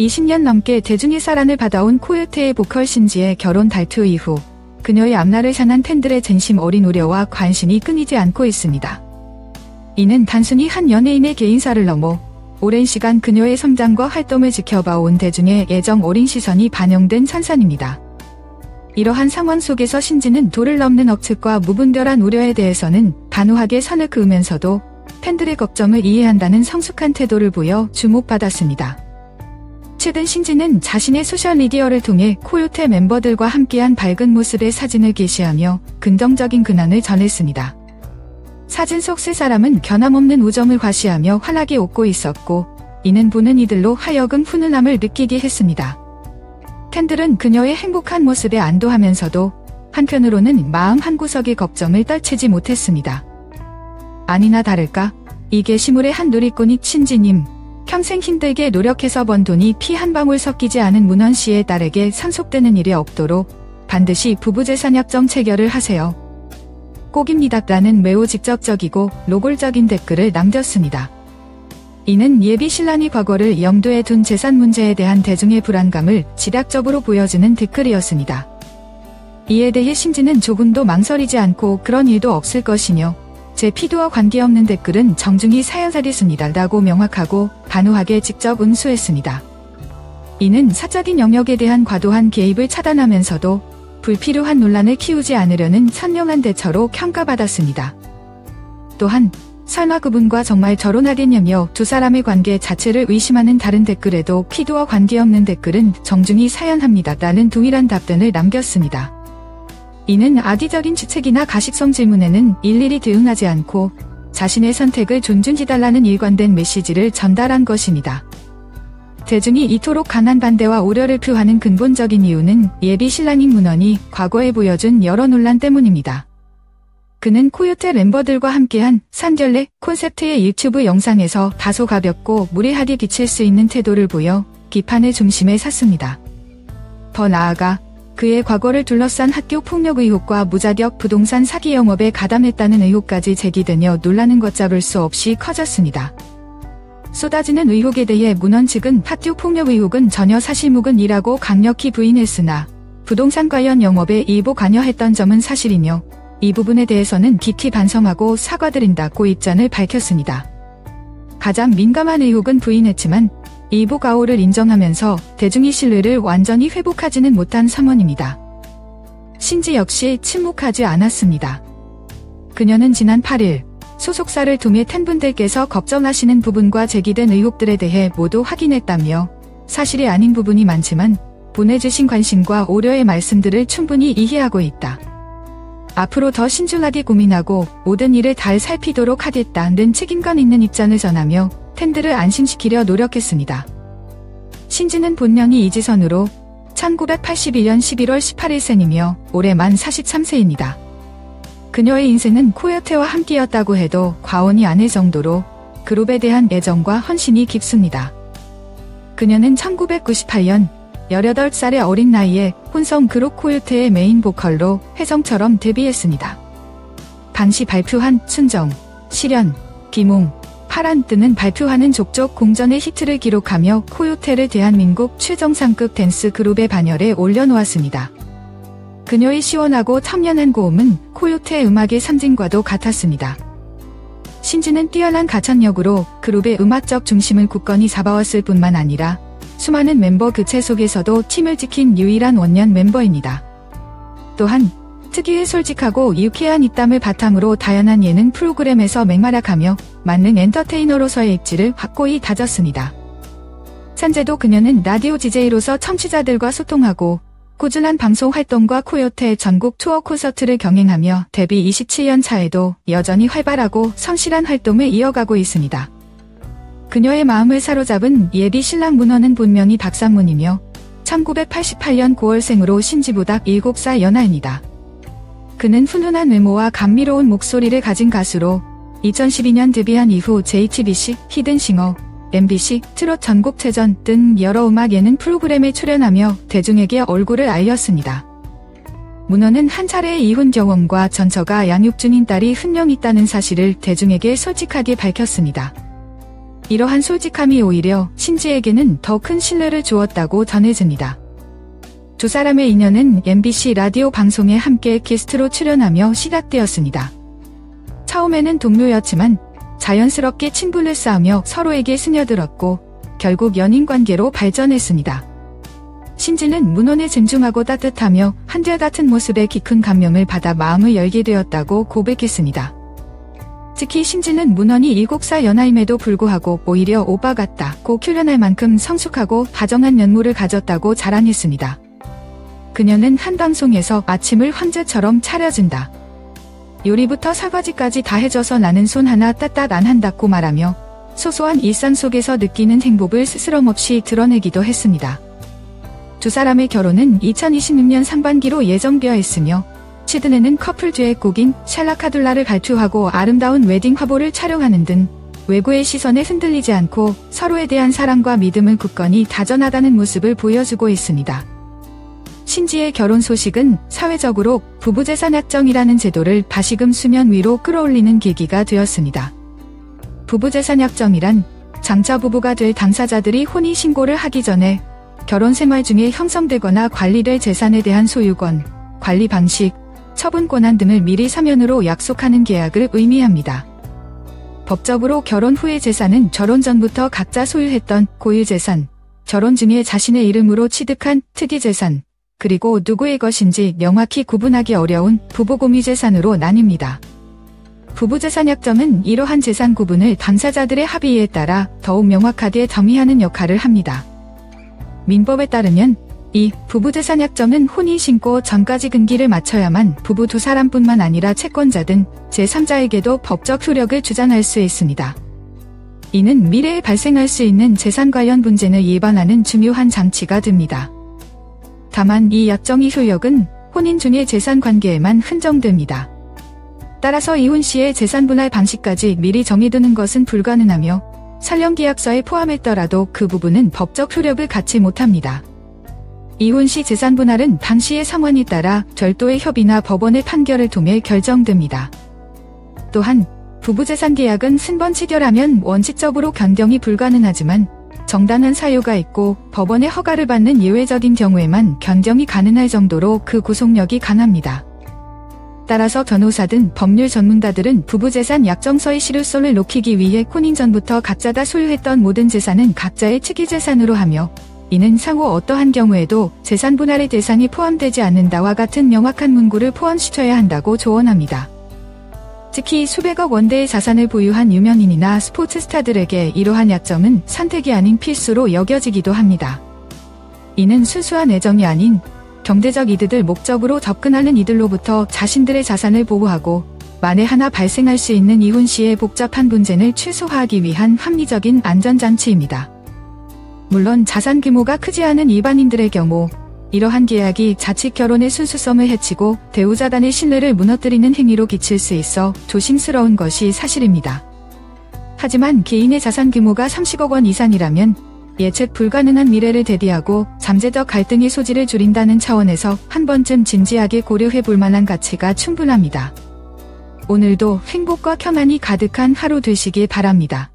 20년 넘게 대중의 사랑을 받아온 코요테의 보컬 신지의 결혼 발표 이후 그녀의 앞날을 향한 팬들의 진심 어린 우려와 관심이 끊이지 않고 있습니다. 이는 단순히 한 연예인의 개인사를 넘어 오랜 시간 그녀의 성장과 활동을 지켜봐온 대중의 애정 어린 시선이 반영된 산산입니다. 이러한 상황 속에서 신지는 도를 넘는 억측과 무분별한 우려에 대해서는 단호하게 선을 그으면서도 팬들의 걱정을 이해한다는 성숙한 태도를 보여 주목받았습니다. 최근 신지는 자신의 소셜미디어를 통해 코요테 멤버들과 함께한 밝은 모습의 사진을 게시하며 긍정적인 근황을 전했습니다. 사진 속 세 사람은 변함없는 우정을 과시하며 환하게 웃고 있었고 이는 보는 이들로 하여금 훈훈함을 느끼게 했습니다. 팬들은 그녀의 행복한 모습에 안도하면서도 한편으로는 마음 한구석의 걱정을 떨치지 못했습니다. 아니나 다를까 이 게시물의 한 누리꾼이 신지님, 평생 힘들게 노력해서 번 돈이 피 한 방울 섞이지 않은 문원 씨의 딸에게 상속되는 일이 없도록 반드시 부부재산 약정 체결을 하세요. 꼭입니다라는 매우 직접적이고 노골적인 댓글을 남겼습니다. 이는 예비 신랑이 과거를 염두에 둔 재산 문제에 대한 대중의 불안감을 지략적으로 보여주는 댓글이었습니다. 이에 대해 신지는 조금도 망설이지 않고 그런 일도 없을 것이며 제 피도와 관계없는 댓글은 정중히 사연사리습니다 라고 명확하고 단호하게 직접 응수했습니다. 이는 사적인 영역에 대한 과도한 개입을 차단하면서도 불필요한 논란을 키우지 않으려는 선명한 대처로 평가받았습니다. 또한 설마 그분과 정말 결혼하겠냐며 두 사람의 관계 자체를 의심하는 다른 댓글에도 피도와 관계없는 댓글은 정중히 사연합니다 라는 동일한 답변을 남겼습니다. 이는 악의적인 추측이나 가식성 질문에는 일일이 대응하지 않고 자신의 선택을 존중해달라는 일관된 메시지를 전달한 것입니다. 대중이 이토록 강한 반대와 우려를 표하는 근본적인 이유는 예비 신랑인 문원이 과거에 보여준 여러 논란 때문입니다. 그는 코요테 멤버들과 함께한 산결례 콘셉트의 유튜브 영상에서 다소 가볍고 무례하게 비칠 수 있는 태도를 보여 비판의 중심에 섰습니다. 더 나아가 그의 과거를 둘러싼 학교 폭력 의혹과 무자격 부동산 사기 영업에 가담했다는 의혹까지 제기되며 논란은 걷잡을 수 없이 커졌습니다. 쏟아지는 의혹에 대해 문원 측은 학교 폭력 의혹은 전혀 사실무근이라고 강력히 부인했으나 부동산 관련 영업에 일부 관여했던 점은 사실이며 이 부분에 대해서는 깊이 반성하고 사과드린다고 입장을 밝혔습니다. 가장 민감한 의혹은 부인했지만 일부 가오를 인정하면서 대중의 신뢰를 완전히 회복하지는 못한 선언입니다. 신지 역시 침묵하지 않았습니다. 그녀는 지난 8일 소속사를 통해 팬분들께서 걱정하시는 부분과 제기된 의혹들에 대해 모두 확인했다며 사실이 아닌 부분이 많지만 보내주신 관심과 오려의 말씀들을 충분히 이해하고 있다. 앞으로 더 신중하게 고민하고 모든 일을 잘 살피도록 하겠다는 책임감 있는 입장을 전하며 팬들을 안심시키려 노력했습니다. 신지는 본명이 이지선으로 1981년 11월 18일 생이며 올해 만 43세입니다. 그녀의 인생은 코요테와 함께였다고 해도 과언이 아닐 정도로 그룹에 대한 애정과 헌신이 깊습니다. 그녀는 1998년 18살의 어린 나이에 혼성 그룹 코요테의 메인 보컬로 혜성처럼 데뷔했습니다. 당시 발표한 순정, 실현, 비몽, 파란 뜨는 발표하는 족족 공전의 히트를 기록하며 코요테를 대한민국 최정상급 댄스 그룹의 반열에 올려놓았습니다. 그녀의 시원하고 청량한 고음은 코요테 음악의 상징과도 같았습니다. 신지는 뛰어난 가창력으로 그룹의 음악적 중심을 굳건히 잡아왔을 뿐만 아니라 수많은 멤버 교체 속에서도 팀을 지킨 유일한 원년 멤버입니다. 또한 특유의 솔직하고 유쾌한 입담을 바탕으로 다양한 예능 프로그램에서 맹활약하며 만능 엔터테이너로서의 입지를 확고히 다졌습니다. 현재도 그녀는 라디오 DJ로서 청취자들과 소통하고 꾸준한 방송 활동과 코요테 전국 투어 콘서트를 경행하며 데뷔 27년 차에도 여전히 활발하고 성실한 활동을 이어가고 있습니다. 그녀의 마음을 사로잡은 예비 신랑 문원은 본명이 박상문이며 1988년 9월생으로 신지보다 7살 연하입니다. 그는 훈훈한 외모와 감미로운 목소리를 가진 가수로 2012년 데뷔한 이후 JTBC, 히든싱어, MBC, 트롯 전국체전 등 여러 음악 예능 프로그램에 출연하며 대중에게 얼굴을 알렸습니다. 문원은 한 차례의 이혼 경험과 전처가 양육 중인 딸이 한 명 있다는 사실을 대중에게 솔직하게 밝혔습니다. 이러한 솔직함이 오히려 신지에게는 더 큰 신뢰를 주었다고 전해집니다. 두 사람의 인연은 MBC 라디오 방송에 함께 게스트로 출연하며 시작되었습니다. 처음에는 동료였지만 자연스럽게 친분을 쌓으며 서로에게 스며들었고 결국 연인관계로 발전했습니다. 신지는 문원의 진중하고 따뜻하며 한결같은 모습에 깊은 감명을 받아 마음을 열게 되었다고 고백했습니다. 특히 신지는 문원이 7살 연하임에도 불구하고 오히려 오빠 같다고 표현할 만큼 성숙하고 다정한 면모를 가졌다고 자랑했습니다. 그녀는 한 방송에서 아침을 황제처럼 차려준다. 요리부터 설거지까지 다 해줘서 나는 손 하나 따뜻 안 한다고 말하며 소소한 일상 속에서 느끼는 행복을 스스럼없이 드러내기도 했습니다. 두 사람의 결혼은 2026년 상반기로 예정되어 있으며 시드네는 커플 듀엣곡인 샬라카둘라를 발표하고 아름다운 웨딩 화보를 촬영하는 등 외부의 시선에 흔들리지 않고 서로에 대한 사랑과 믿음을 굳건히 다져나가는 모습을 보여주고 있습니다. 신지의 결혼 소식은 사회적으로 부부재산 약정이라는 제도를 다시금 수면 위로 끌어올리는 계기가 되었습니다. 부부재산 약정이란 장차 부부가 될 당사자들이 혼인신고를 하기 전에 결혼 생활 중에 형성되거나 관리될 재산에 대한 소유권, 관리 방식, 처분 권한 등을 미리 서면으로 약속하는 계약을 의미합니다. 법적으로 결혼 후의 재산은 결혼 전부터 각자 소유했던 고유재산, 결혼 중에 자신의 이름으로 취득한 특이재산, 그리고 누구의 것인지 명확히 구분하기 어려운 부부공유재산으로 나뉩니다. 부부재산 약정은 이러한 재산 구분을 당사자들의 합의에 따라 더욱 명확하게 정의하는 역할을 합니다. 민법에 따르면 이 부부재산 약정은 혼인신고 전까지 근기를 맞춰야만 부부 두 사람뿐만 아니라 채권자 등 제3자에게도 법적 효력을 주장할 수 있습니다. 이는 미래에 발생할 수 있는 재산 관련 분쟁을 예방하는 중요한 장치가 됩니다. 다만 이 약정의 효력은 혼인 중의 재산 관계에만 한정됩니다. 따라서 이혼 시의 재산 분할 방식까지 미리 정해두는 것은 불가능하며 설령계약서에 포함했더라도 그 부분은 법적 효력을 갖지 못합니다. 이혼 시 재산 분할은 당시의 상황에 따라 별도의 협의나 법원의 판결을 통해 결정됩니다. 또한 부부재산 계약은 신번 체결하면 원칙적으로 변경이 불가능하지만 정당한 사유가 있고 법원의 허가를 받는 예외적인 경우에만 변경이 가능할 정도로 그 구속력이 강합니다. 따라서 변호사 등 법률 전문가들은 부부재산 약정서의 실효성을 높이기 위해 혼인 전부터 각자가 소유했던 모든 재산은 각자의 특이재산으로 하며 이는 상호 어떠한 경우에도 재산 분할의 대상이 포함되지 않는다와 같은 명확한 문구를 포함시켜야 한다고 조언합니다. 특히 수백억 원대의 자산을 보유한 유명인이나 스포츠 스타들에게 이러한 약정은 선택이 아닌 필수로 여겨지기도 합니다. 이는 순수한 애정이 아닌 경제적 이득을 목적으로 접근하는 이들로부터 자신들의 자산을 보호하고 만에 하나 발생할 수 있는 이혼 시의 복잡한 분쟁을 최소화하기 위한 합리적인 안전장치입니다. 물론 자산 규모가 크지 않은 일반인들의 경우 이러한 계약이 자칫 결혼의 순수성을 해치고 배우자 간의 신뢰를 무너뜨리는 행위로 끼칠 수 있어 조심스러운 것이 사실입니다. 하지만 개인의 자산 규모가 30억 원 이상이라면 예측 불가능한 미래를 대비하고 잠재적 갈등의 소지를 줄인다는 차원에서 한 번쯤 진지하게 고려해 볼 만한 가치가 충분합니다. 오늘도 행복과 평안이 가득한 하루 되시길 바랍니다.